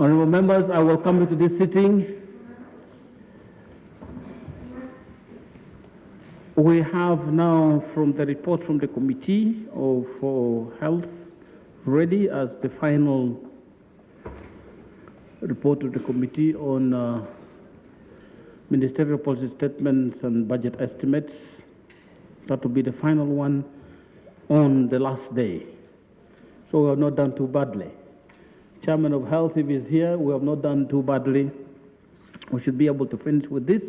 Honorable members, I welcome you to this sitting. We have now from the report from the Committee of Health ready as the final report of the committee on ministerial policy statements and budget estimates. That will be the final one on the last day. So we have not done too badly. Chairman of Health, if he's here, we have not done too badly. We should be able to finish with this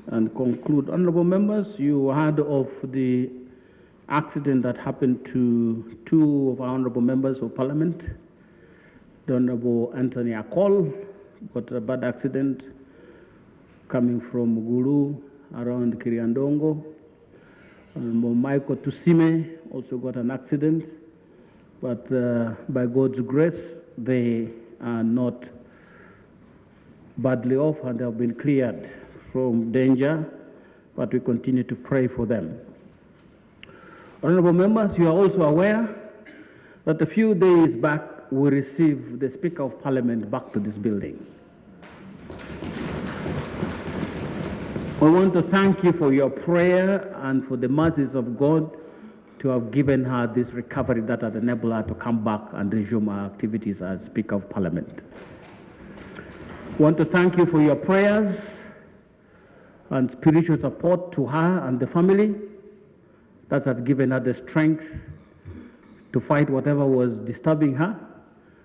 and conclude. Honorable members, you heard of the accident that happened to two of our honorable members of parliament. The Honorable Anthony Akol got a bad accident coming from Gulu around Kiriandongo. Honorable Michael Tusime also got an accident, but by God's grace, they are not badly off and they have been cleared from danger, but we continue to pray for them. Honorable members, you are also aware that a few days back we received the Speaker of Parliament back to this building. We want to thank you for your prayer and for the mercies of God to have given her this recovery that has enabled her to come back and resume her activities as Speaker of Parliament. We want to thank you for your prayers and spiritual support to her and the family that has given her the strength to fight whatever was disturbing her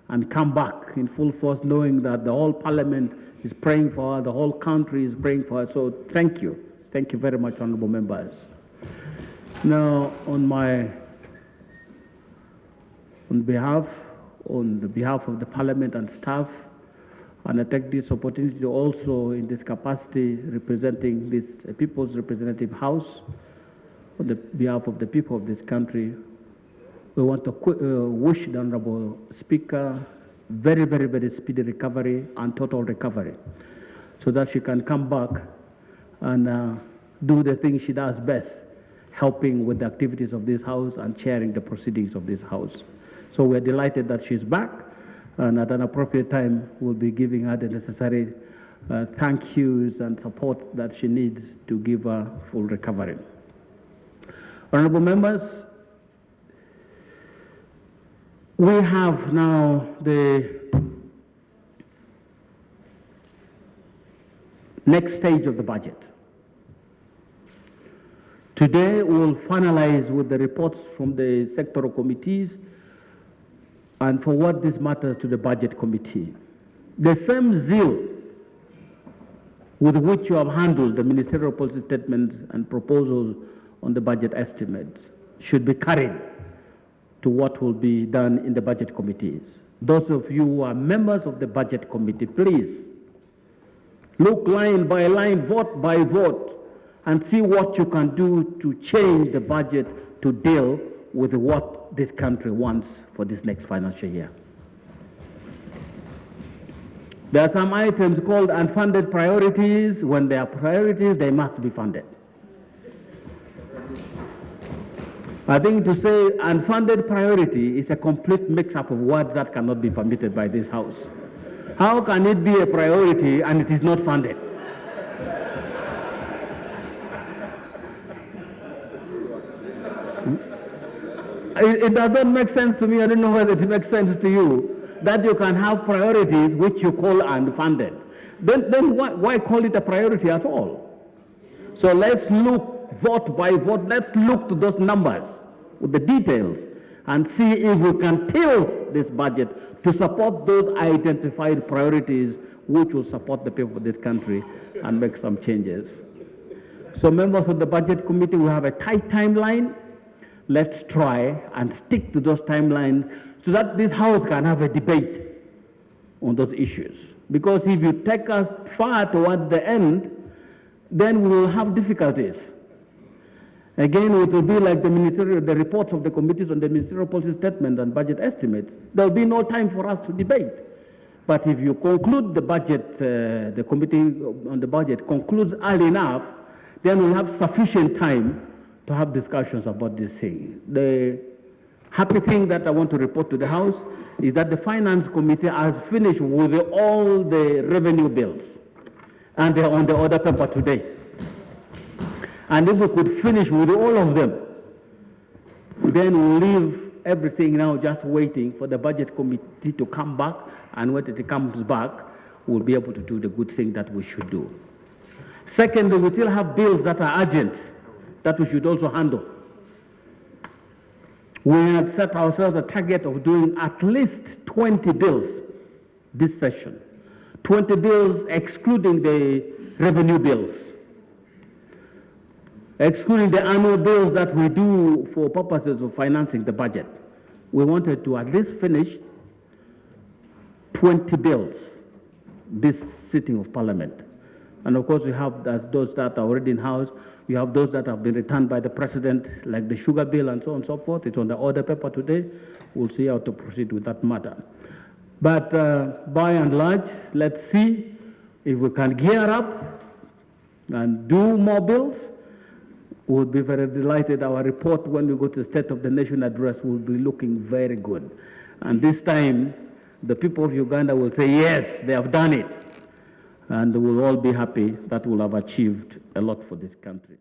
and come back in full force, knowing that the whole Parliament is praying for her, the whole country is praying for her. So thank you. Thank you very much, honorable members. Now, on behalf of the Parliament and staff, and I take this opportunity to also, in this capacity, representing this People's Representative House, on the behalf of the people of this country, we want to wish the Honorable Speaker very, very, very speedy recovery and total recovery, so that she can come back and do the things she does best, helping with the activities of this House and chairing the proceedings of this House. So we're delighted that she's back, and at an appropriate time, we'll be giving her the necessary thank yous and support that she needs to give her full recovery. Honorable members, we have now the next stage of the budget. Today, we will finalize with the reports from the sectoral committees and forward this matters to the budget committee. The same zeal with which you have handled the ministerial policy statements and proposals on the budget estimates should be carried to what will be done in the budget committees. Those of you who are members of the budget committee, please look line by line, vote by vote, and see what you can do to change the budget to deal with what this country wants for this next financial year. There are some items called unfunded priorities. When they are priorities, they must be funded. I think to say unfunded priority is a complete mix-up of words that cannot be permitted by this House. How can it be a priority and it is not funded? It doesn't make sense to me. I don't know whether it makes sense to you that you can have priorities which you call unfunded. Then why call it a priority at all? So let's look vote by vote. Let's look to those numbers with the details and see if we can tilt this budget to support those identified priorities which will support the people of this country and make some changes. So members of the budget committee, we have a tight timeline. Let's try and stick to those timelines so that this House can have a debate on those issues. Because if you take us far towards the end, then we will have difficulties. Again, it will be like the reports of the committees on the ministerial policy statement and budget estimates. There will be no time for us to debate. But if you conclude the budget, the committee on the budget concludes early enough, then we'll have sufficient time to have discussions about this thing. The Happy thing that I want to report to the House is that the Finance Committee has finished with all the revenue bills, and they're on the order paper today. And if we could finish with all of them, then we'll leave everything now just waiting for the Budget Committee to come back, and when it comes back, we'll be able to do the good thing that we should do. Secondly, we still have bills that are urgent that we should also handle. We had set ourselves a target of doing at least 20 bills this session. 20 bills excluding the revenue bills, excluding the annual bills that we do for purposes of financing the budget. We wanted to at least finish 20 bills this sitting of Parliament. And of course, we have those that are already in house. We have those that have been returned by the President, like the sugar bill and so on and so forth. It's on the order paper today. We'll see how to proceed with that matter. But by and large, let's see if we can gear up and do more bills. We'll be very delighted. Our report, when we go to the State of the Nation address, will be looking very good. And this time, the people of Uganda will say, yes, they have done it. And we'll all be happy that we'll have achieved a lot for this country.